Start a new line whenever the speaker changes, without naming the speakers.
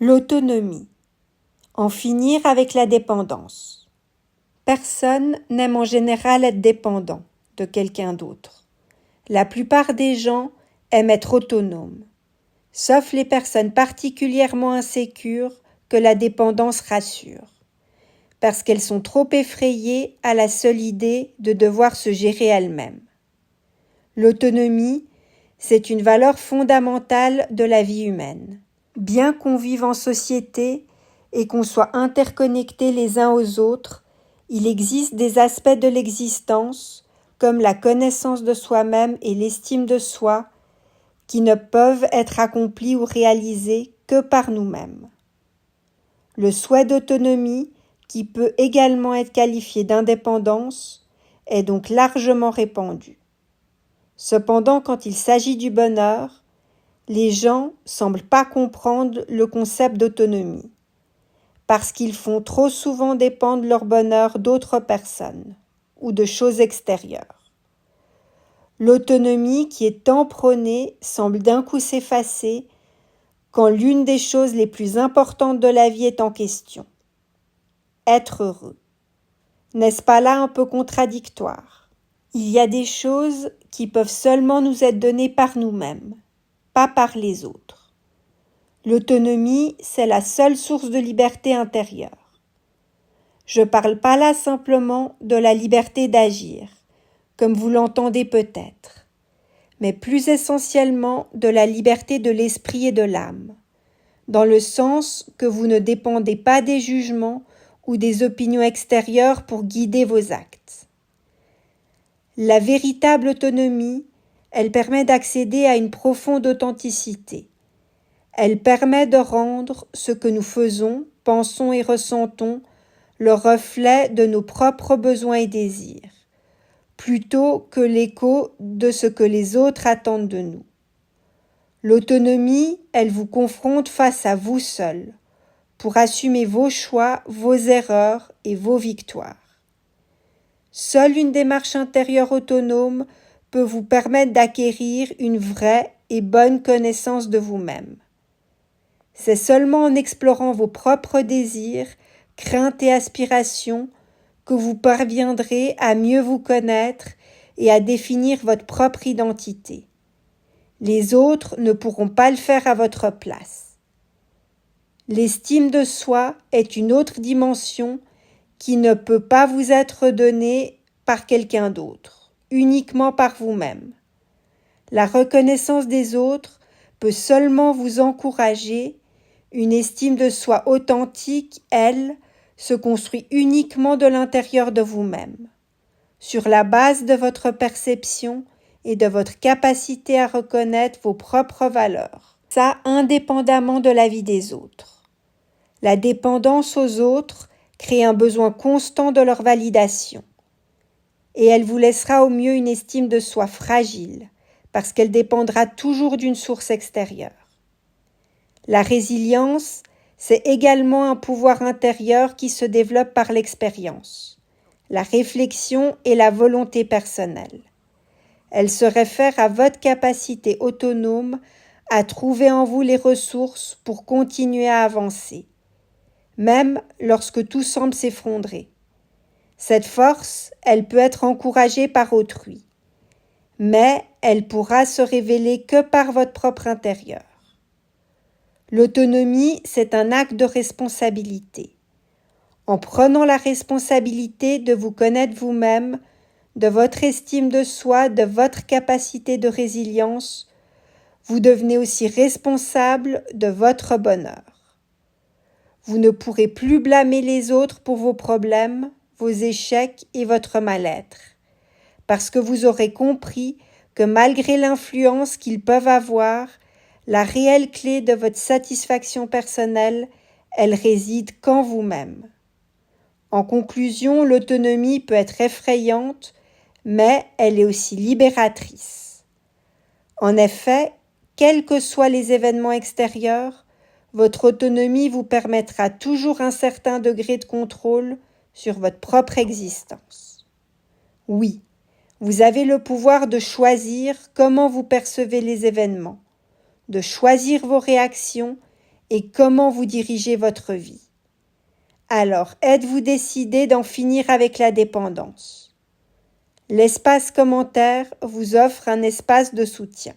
L'autonomie. En finir avec la dépendance. Personne n'aime en général être dépendant de quelqu'un d'autre. La plupart des gens aiment être autonomes, sauf les personnes particulièrement insécures que la dépendance rassure, parce qu'elles sont trop effrayées à la seule idée de devoir se gérer elles-mêmes. L'autonomie, c'est une valeur fondamentale de la vie humaine. Bien qu'on vive en société et qu'on soit interconnectés les uns aux autres, il existe des aspects de l'existence, comme la connaissance de soi-même et l'estime de soi, qui ne peuvent être accomplis ou réalisés que par nous-mêmes. Le souhait d'autonomie, qui peut également être qualifié d'indépendance, est donc largement répandu. Cependant, quand il s'agit du bonheur, les gens semblent pas comprendre le concept d'autonomie, parce qu'ils font trop souvent dépendre leur bonheur d'autres personnes ou de choses extérieures. L'autonomie qui est tant prônée semble d'un coup s'effacer quand l'une des choses les plus importantes de la vie est en question. Être heureux. N'est-ce pas là un peu contradictoire? Il y a des choses qui peuvent seulement nous être données par nous-mêmes, pas par les autres. L'autonomie, c'est la seule source de liberté intérieure. Je parle pas là simplement de la liberté d'agir, comme vous l'entendez peut-être, mais plus essentiellement de la liberté de l'esprit et de l'âme, dans le sens que vous ne dépendez pas des jugements ou des opinions extérieures pour guider vos actes. La véritable autonomie, elle permet d'accéder à une profonde authenticité. Elle permet de rendre ce que nous faisons, pensons et ressentons le reflet de nos propres besoins et désirs, plutôt que l'écho de ce que les autres attendent de nous. L'autonomie, elle vous confronte face à vous seul, pour assumer vos choix, vos erreurs et vos victoires. Seule une démarche intérieure autonome peut vous permettre d'acquérir une vraie et bonne connaissance de vous-même. C'est seulement en explorant vos propres désirs, craintes et aspirations que vous parviendrez à mieux vous connaître et à définir votre propre identité. Les autres ne pourront pas le faire à votre place. L'estime de soi est une autre dimension qui ne peut pas vous être donnée par quelqu'un d'autre, uniquement par vous-même. La reconnaissance des autres peut seulement vous encourager. Une estime de soi authentique, elle, se construit uniquement de l'intérieur de vous-même, sur la base de votre perception et de votre capacité à reconnaître vos propres valeurs, ça indépendamment de la vie des autres. La dépendance aux autres crée un besoin constant de leur validation, et elle vous laissera au mieux une estime de soi fragile, parce qu'elle dépendra toujours d'une source extérieure. La résilience, c'est également un pouvoir intérieur qui se développe par l'expérience, la réflexion et la volonté personnelle. Elle se réfère à votre capacité autonome à trouver en vous les ressources pour continuer à avancer, même lorsque tout semble s'effondrer. Cette force, elle peut être encouragée par autrui, mais elle pourra se révéler que par votre propre intérieur. L'autonomie, c'est un acte de responsabilité. En prenant la responsabilité de vous connaître vous-même, de votre estime de soi, de votre capacité de résilience, vous devenez aussi responsable de votre bonheur. Vous ne pourrez plus blâmer les autres pour vos problèmes, vos échecs et votre mal-être, parce que vous aurez compris que malgré l'influence qu'ils peuvent avoir, la réelle clé de votre satisfaction personnelle, elle réside qu'en vous-même. En conclusion, l'autonomie peut être effrayante, mais elle est aussi libératrice. En effet, quels que soient les événements extérieurs, votre autonomie vous permettra toujours un certain degré de contrôle sur votre propre existence. Oui, vous avez le pouvoir de choisir comment vous percevez les événements, de choisir vos réactions et comment vous dirigez votre vie. Alors, êtes-vous décidé d'en finir avec la dépendance? L'espace commentaire vous offre un espace de soutien.